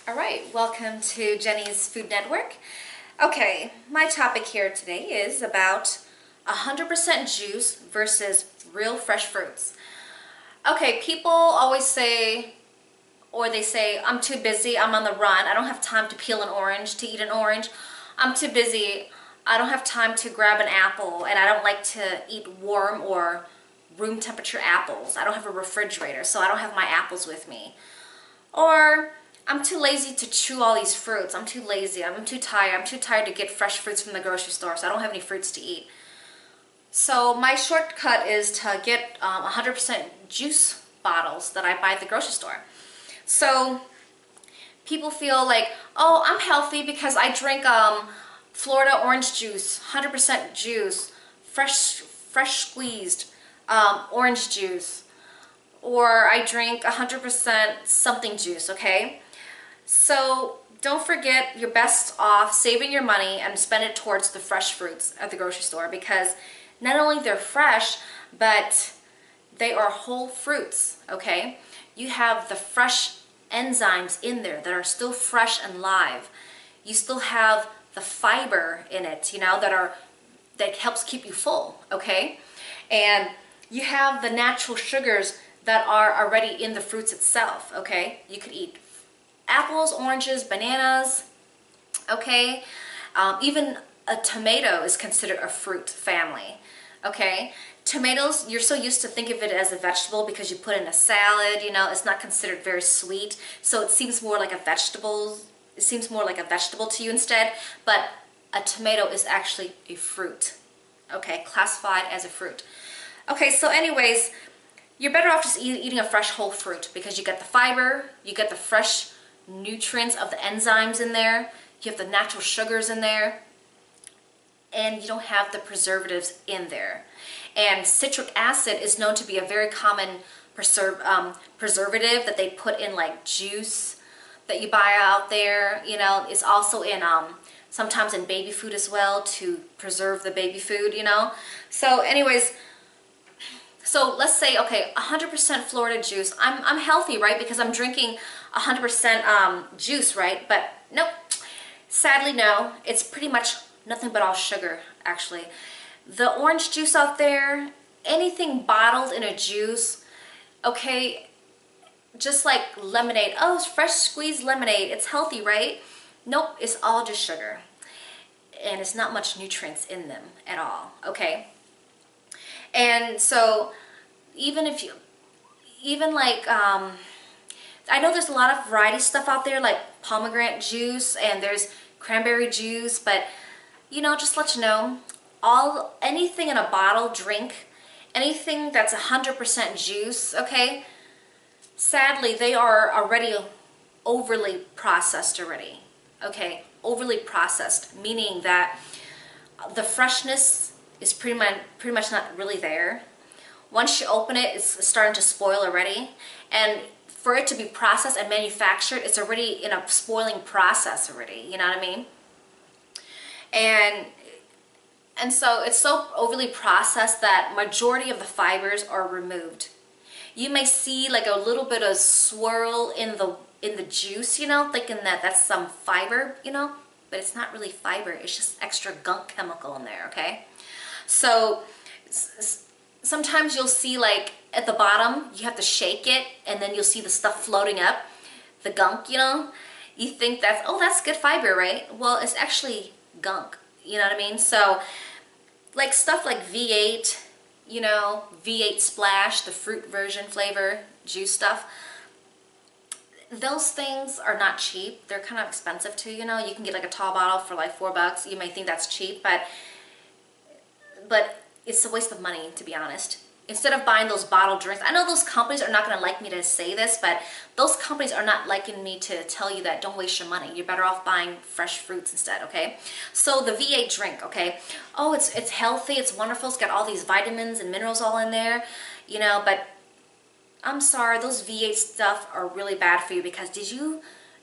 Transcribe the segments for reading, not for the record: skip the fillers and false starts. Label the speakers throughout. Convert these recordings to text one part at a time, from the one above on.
Speaker 1: All right, welcome to Jenny's Food Network. Okay, my topic here today is about 100% juice versus real fresh fruits. Okay, people always say, or they say, I'm too busy, I'm on the run, I don't have time to peel an orange, to eat an orange. I'm too busy, I don't have time to grab an apple, and I don't like to eat warm or room temperature apples. I don't have a refrigerator, so I don't have my apples with me. Or I'm too lazy to chew all these fruits. I'm too lazy. I'm too tired. I'm too tired to get fresh fruits from the grocery store, so I don't have any fruits to eat. So my shortcut is to get 100% juice bottles that I buy at the grocery store. So people feel like, oh, I'm healthy because I drink Florida orange juice, 100% juice, fresh squeezed orange juice, or I drink 100% something juice, okay? So don't forget, you're best off saving your money and spend it towards the fresh fruits at the grocery store, because not only they're fresh, but they are whole fruits, okay? You have the fresh enzymes in there that are still fresh and live. You still have the fiber in it, that helps keep you full, okay? And you have the natural sugars that are already in the fruits itself, okay? You could eat apples, oranges, bananas, okay? Even a tomato is considered a fruit family, okay? Tomatoes, you're so used to think of it as a vegetable because you put it in a salad, it's not considered very sweet, so it seems more like a vegetable. It seems more like a vegetable to you instead, but a tomato is actually a fruit, okay? Classified as a fruit. Okay, so anyways, you're better off just eating a fresh whole fruit because you get the fiber, you get the fresh nutrients of the enzymes in there, you have the natural sugars in there, and you don't have the preservatives in there. And citric acid is known to be a very common preservative that they put in like juice that you buy out there. It's also in sometimes in baby food as well to preserve the baby food, So anyways, so let's say, okay, 100% Florida juice. I'm healthy, right? Because I'm drinking 100% juice, right? But nope. Sadly, no. It's pretty much nothing but all sugar, actually. The orange juice out there, anything bottled in a juice, okay, just like lemonade. Oh, it's fresh squeezed lemonade. It's healthy, right? Nope, it's all just sugar. And it's not much nutrients in them at all, okay? And so even I know there's a lot of variety stuff out there like pomegranate juice and there's cranberry juice, but just let you know, anything in a bottle drink, anything that's 100% juice, okay, sadly they are already overly processed already, okay? Overly processed, meaning that the freshness is pretty much not really there. Once you open it, it's starting to spoil already, and for it to be processed and manufactured, it's already in a spoiling process already, you know what I mean? And so it's so overly processed that majority of the fibers are removed. You may see like a little bit of swirl in the juice, thinking that that's some fiber, but it's not really fiber, it's just extra gunk chemical in there, okay? So sometimes you'll see like at the bottom, you have to shake it and then you'll see the stuff floating up, the gunk, You think that's good fiber, right? Well, it's actually gunk, you know what I mean? So like stuff like V8, V8 Splash, the fruit version flavor juice stuff, those things are not cheap. They're kind of expensive too, You can get like a tall bottle for like $4. You may think that's cheap, but it's a waste of money, to be honest. Instead of buying those bottled drinks, I know those companies are not going to like me to say this, but those companies are not liking me to tell you that don't waste your money. You're better off buying fresh fruits instead, okay? So the V8 drink, okay? Oh, it's healthy, it's wonderful, it's got all these vitamins and minerals all in there, but I'm sorry, those V8 stuff are really bad for you, because did you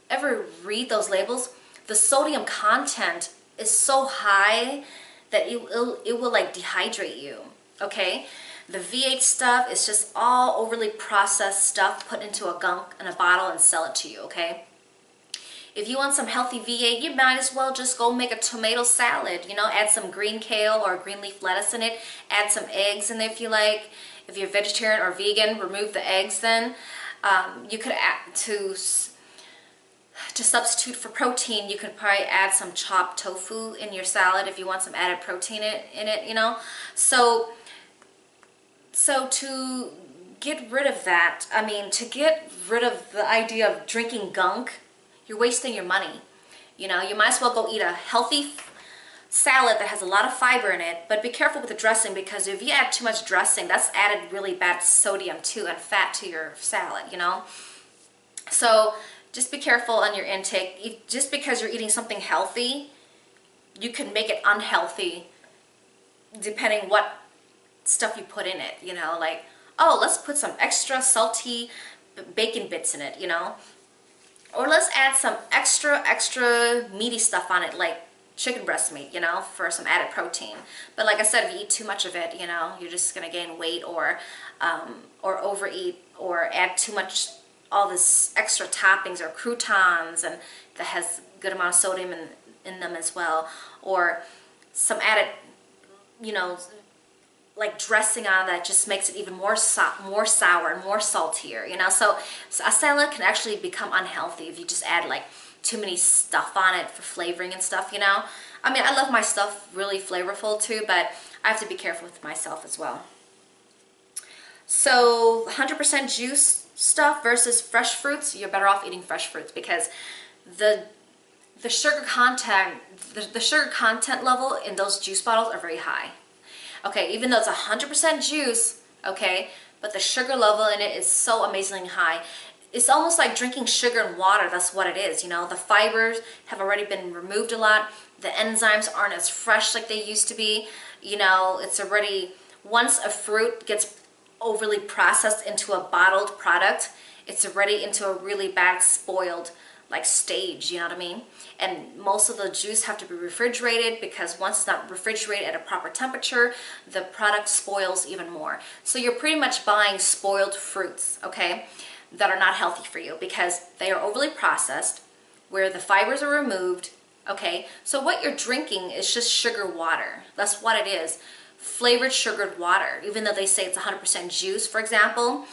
Speaker 1: ever read those labels? The sodium content is so high that it will like dehydrate you, okay? The V8 stuff is just all overly processed stuff put into a gunk in a bottle and sell it to you, okay? If you want some healthy V8, you might as well just go make a tomato salad, you know, add some green kale or green leaf lettuce in it, add some eggs in there if you like. If you're vegetarian or vegan, remove the eggs then. You could add to substitute for protein, you could probably add some chopped tofu in your salad if you want some added protein in it, you know. So to get rid of that, I mean, to get rid of the idea of drinking gunk, you're wasting your money. You know, you might as well go eat a healthy salad that has a lot of fiber in it, but be careful with the dressing, because if you add too much dressing, that's added really bad sodium too and fat to your salad, you know. So just be careful on your intake. Just because you're eating something healthy, you can make it unhealthy depending what stuff you put in it, you know, like, oh, let's put some extra salty bacon bits in it, you know, or let's add some extra meaty stuff on it, like chicken breast meat, you know, for some added protein. But like I said, if you eat too much of it, you know, you're just gonna gain weight or overeat or add too much, all this extra toppings or croutons, and that has good amount of sodium in them as well, or some added, you know, like dressing on that just makes it even more sour and more saltier, you know. So a salad can actually become unhealthy if you just add like too many stuff on it for flavoring and stuff, you know. I mean, I love my stuff really flavorful too, but I have to be careful with myself as well. So 100% juice stuff versus fresh fruits, you're better off eating fresh fruits, because the sugar content, the sugar content level in those juice bottles are very high. Okay, even though it's 100% juice, okay, but the sugar level in it is so amazingly high. It's almost like drinking sugar and water. That's what it is, you know. The fibers have already been removed a lot. The enzymes aren't as fresh like they used to be. You know, it's already, once a fruit gets overly processed into a bottled product, it's already into a really bad spoiled like stage, you know what I mean? And most of the juice have to be refrigerated, because once it's not refrigerated at a proper temperature, the product spoils even more. So you're pretty much buying spoiled fruits, okay, that are not healthy for you, because they are overly processed, where the fibers are removed, okay? So what you're drinking is just sugar water. That's what it is. Flavored sugared water. Even though they say it's 100% juice, for example,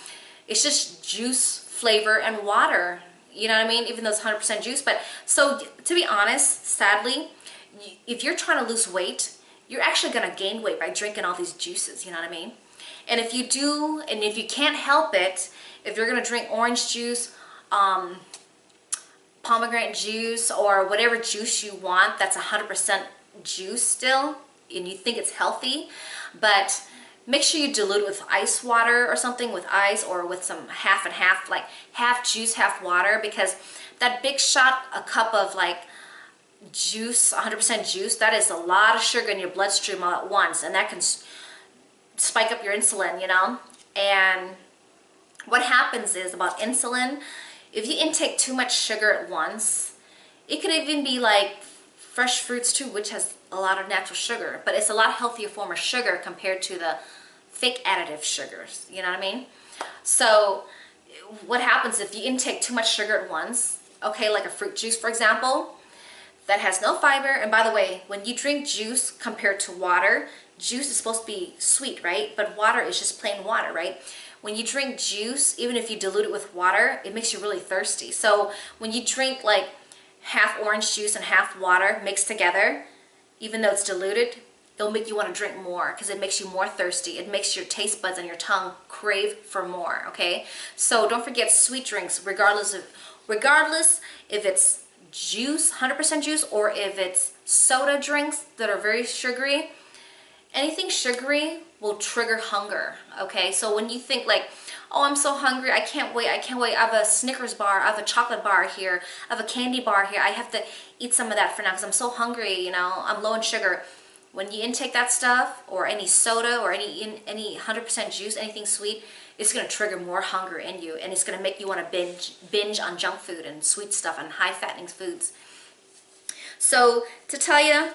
Speaker 1: it's just juice, flavor, and water. You know what I mean? Even though it's 100% juice. But so to be honest, sadly, if you're trying to lose weight, you're actually going to gain weight by drinking all these juices. You know what I mean? And if you do, and if you can't help it, if you're going to drink orange juice, pomegranate juice, or whatever juice you want that's 100% juice still, and you think it's healthy, but make sure you dilute it with ice water or something, with ice, or with some half and half, like half juice, half water, because that big shot, a cup of like juice, 100% juice, that is a lot of sugar in your bloodstream all at once, and that can spike up your insulin, you know. And what happens is, about insulin, if you intake too much sugar at once, it could even be like fresh fruits too, which has a lot of natural sugar, but it's a lot healthier form of sugar compared to the fake additive sugars, you know what I mean? So what happens if you intake too much sugar at once, okay, like a fruit juice, for example, that has no fiber. And by the way, when you drink juice compared to water, juice is supposed to be sweet, right? But water is just plain water, right? When you drink juice, even if you dilute it with water, it makes you really thirsty. So when you drink like half orange juice and half water mixed together, even though it's diluted, it'll make you want to drink more, because it makes you more thirsty. It makes your taste buds and your tongue crave for more, okay? So don't forget sweet drinks, regardless if it's juice, 100% juice, or if it's soda drinks that are very sugary. Anything sugary will trigger hunger, okay? So when you think like, oh, I'm so hungry, I can't wait, I have a Snickers bar, I have a chocolate bar here, I have a candy bar here, I have to eat some of that for now because I'm so hungry, you know, I'm low in sugar. When you intake that stuff, or any soda, or any 100% juice, anything sweet, it's going to trigger more hunger in you, and it's going to make you want to binge on junk food and sweet stuff and high-fattening foods. So to tell you,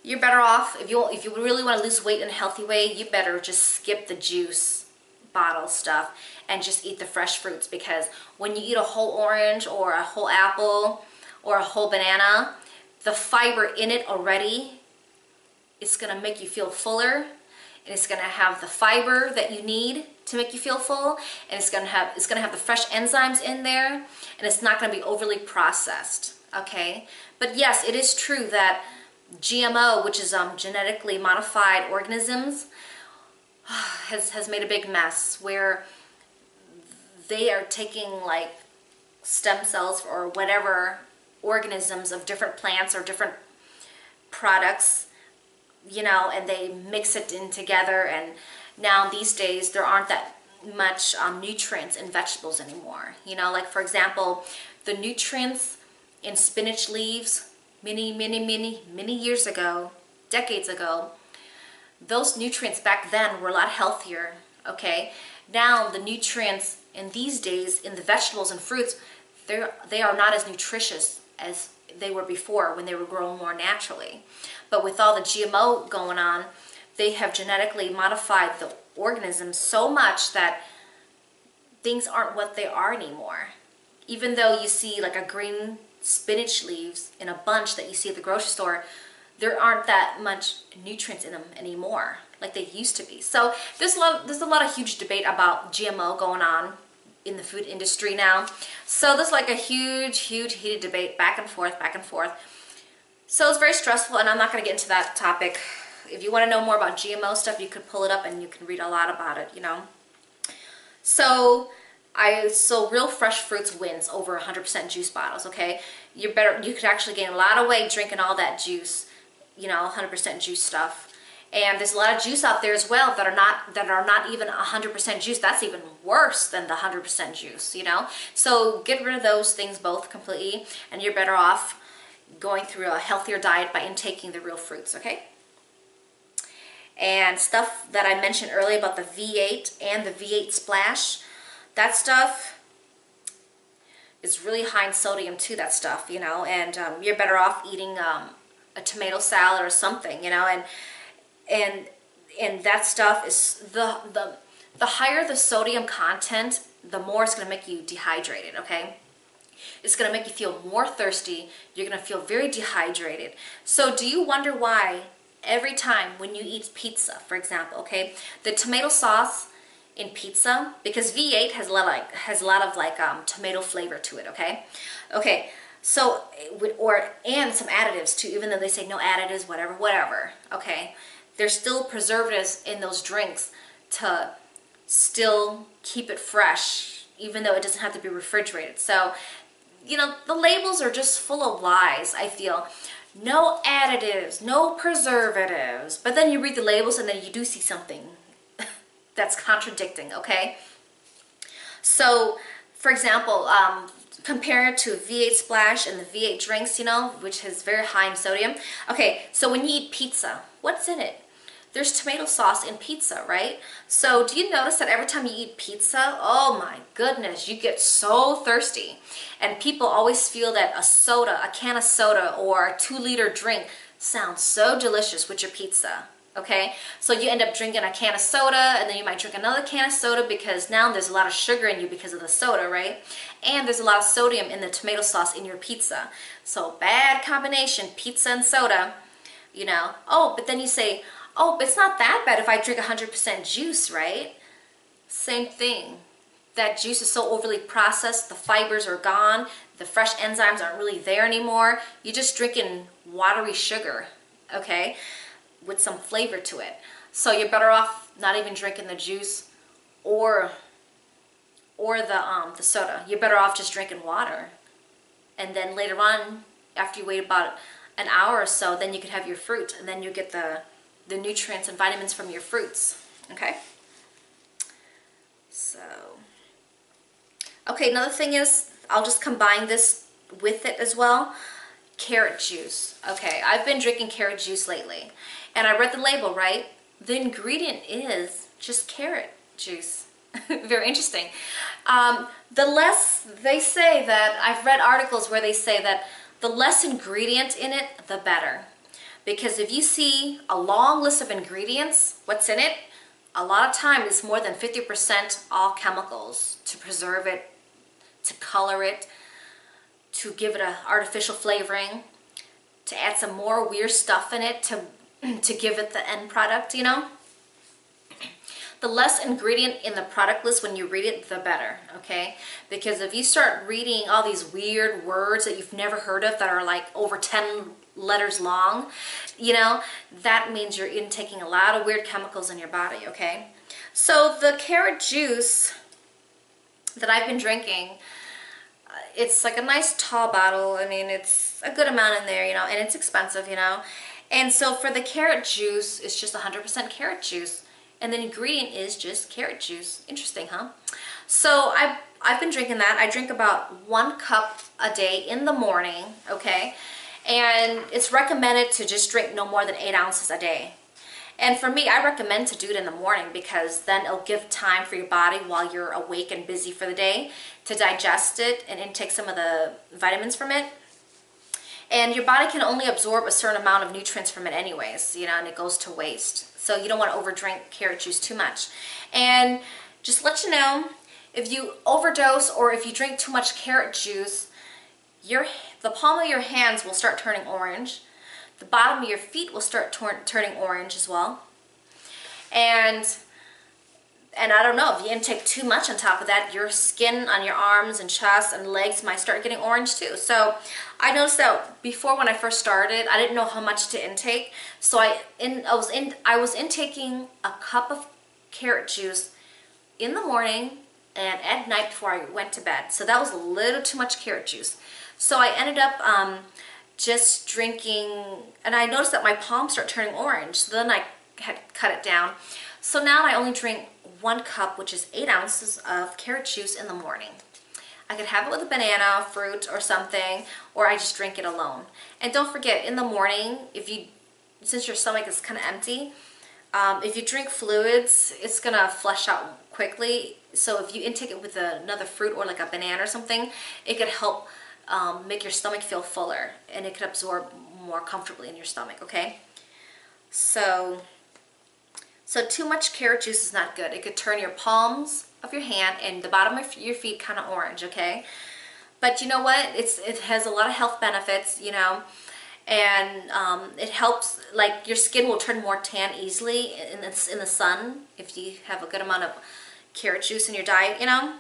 Speaker 1: you're better off, if you really want to lose weight in a healthy way, you better just skip the juice bottle stuff and just eat the fresh fruits, because when you eat a whole orange or a whole apple or a whole banana, the fiber in it already is gonna make you feel fuller, and it's gonna have the fiber that you need to make you feel full, and it's gonna have the fresh enzymes in there, and it's not gonna be overly processed, okay? But yes, it is true that GMO, which is genetically modified organisms, has made a big mess where they are taking like stem cells or whatever organisms of different plants or different products, you know, and they mix it in together, and now these days there aren't that much nutrients in vegetables anymore. You know, like for example, the nutrients in spinach leaves many years ago, decades ago, those nutrients back then were a lot healthier, okay? Now the nutrients in these days in the vegetables and fruits, they are not as nutritious as they were before when they were grown more naturally. But with all the GMO going on, they have genetically modified the organisms so much that things aren't what they are anymore. Even though you see like a green spinach leaves in a bunch that you see at the grocery store, there aren't that much nutrients in them anymore like they used to be. So there's a lot of huge debate about GMO going on in the food industry now. So there's like a huge heated debate back and forth. So it's very stressful, and I'm not going to get into that topic. If you want to know more about GMO stuff, you could pull it up and you can read a lot about it, you know. So real fresh fruits wins over 100% juice bottles, okay? You could actually gain a lot of weight drinking all that juice, you know, 100% juice stuff. And there's a lot of juice out there as well that are not even 100% juice. That's even worse than the 100% juice, you know? So get rid of those things both completely, and you're better off going through a healthier diet by intaking the real fruits, okay? And stuff that I mentioned earlier about the V8 and the V8 Splash, that stuff is really high in sodium too, that stuff, you know, and you're better off eating a tomato salad or something, you know, and that stuff is the higher the sodium content, the more it's going to make you dehydrated, okay? It's going to make you feel more thirsty. You're going to feel very dehydrated. So do you wonder why every time when you eat pizza, for example, okay, the tomato sauce in pizza, because V8 has a lot of tomato flavor to it, okay? Okay, so and some additives too, even though they say no additives, whatever, okay? There's still preservatives in those drinks to still keep it fresh, even though it doesn't have to be refrigerated. So, you know, the labels are just full of lies, I feel. No additives, no preservatives. But then you read the labels and then you do see something that's contradicting, okay? So, for example, compare it to V8 Splash and the V8 drinks, you know, which is very high in sodium. Okay, so when you eat pizza, what's in it? There's tomato sauce in pizza, right? So do you notice that every time you eat pizza, oh my goodness, you get so thirsty. And people always feel that a can of soda or a 2-liter drink sounds so delicious with your pizza, okay? So you end up drinking a can of soda, and then you might drink another can of soda because now there's a lot of sugar in you because of the soda, right? And there's a lot of sodium in the tomato sauce in your pizza. So bad combination, pizza and soda, you know. Oh, but then you say, oh, but it's not that bad if I drink 100% juice, right? Same thing. That juice is so overly processed, the fibers are gone, the fresh enzymes aren't really there anymore. You're just drinking watery sugar, okay, with some flavor to it. So you're better off not even drinking the juice or the soda. You're better off just drinking water. And then later on, after you wait about an hour or so, then you could have your fruit, and then you get the nutrients and vitamins from your fruits, okay? So, okay, another thing is, I'll just combine this with it as well, carrot juice. Okay, I've been drinking carrot juice lately, and I read the label, right? The ingredient is just carrot juice. Very interesting. The less, they say that, I've read articles where they say that the less ingredient in it, the better. Because if you see a long list of ingredients, what's in it, a lot of times it's more than 50% all chemicals to preserve it, to color it. to give it an artificial flavoring, to add some more weird stuff in it to give it the end product, you know. The less ingredient in the product list when you read it, the better, okay? Because if you start reading all these weird words that you've never heard of that are like over 10 letters long, you know, that means you're intaking a lot of weird chemicals in your body, okay? So the carrot juice that I've been drinking, it's like a nice tall bottle. I mean, it's a good amount in there, you know, and it's expensive, you know. And so for the carrot juice, it's just 100% carrot juice. And the ingredient is just carrot juice. Interesting, huh? So I've been drinking that. I drink about 1 cup a day in the morning, okay? And it's recommended to just drink no more than 8 ounces a day. And for me, I recommend to do it in the morning because then it'll give time for your body while you're awake and busy for the day to digest it and intake some of the vitamins from it. And your body can only absorb a certain amount of nutrients from it anyways, you know, and it goes to waste. So you don't want to overdrink carrot juice too much. And just let you know, if you overdose or if you drink too much carrot juice, the palm of your hands will start turning orange. The bottom of your feet will start turning orange as well. And I don't know, if you intake too much on top of that, your skin on your arms and chest and legs might start getting orange too. So I noticed that before when I first started, I didn't know how much to intake. So I was intaking a cup of carrot juice in the morning and at night before I went to bed. So that was a little too much carrot juice. So I ended up just drinking, and I noticed that my palms start turning orange. So then I had cut it down. So now I only drink 1 cup, which is 8 ounces of carrot juice in the morning. I could have it with a banana, fruit, or something, or I just drink it alone. And don't forget, in the morning, since your stomach is kind of empty, if you drink fluids, it's gonna flush out quickly. So if you intake it with another fruit or like a banana or something, it could help make your stomach feel fuller, and it could absorb more comfortably in your stomach, okay? So too much carrot juice is not good. It could turn your palms of your hand and the bottom of your feet kind of orange, okay? But you know what? It has a lot of health benefits, you know, and it helps, like your skin will turn more tan easily in the sun if you have a good amount of carrot juice in your diet, you know?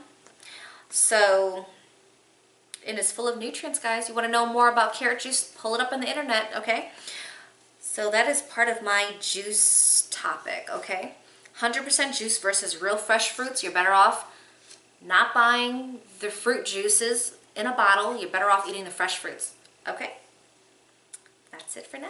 Speaker 1: So, and it's full of nutrients, guys. You want to know more about carrot juice? Pull it up on the internet, okay? So that is part of my juice topic, okay? 100% juice versus real fresh fruits. You're better off not buying the fruit juices in a bottle. You're better off eating the fresh fruits, okay? That's it for now.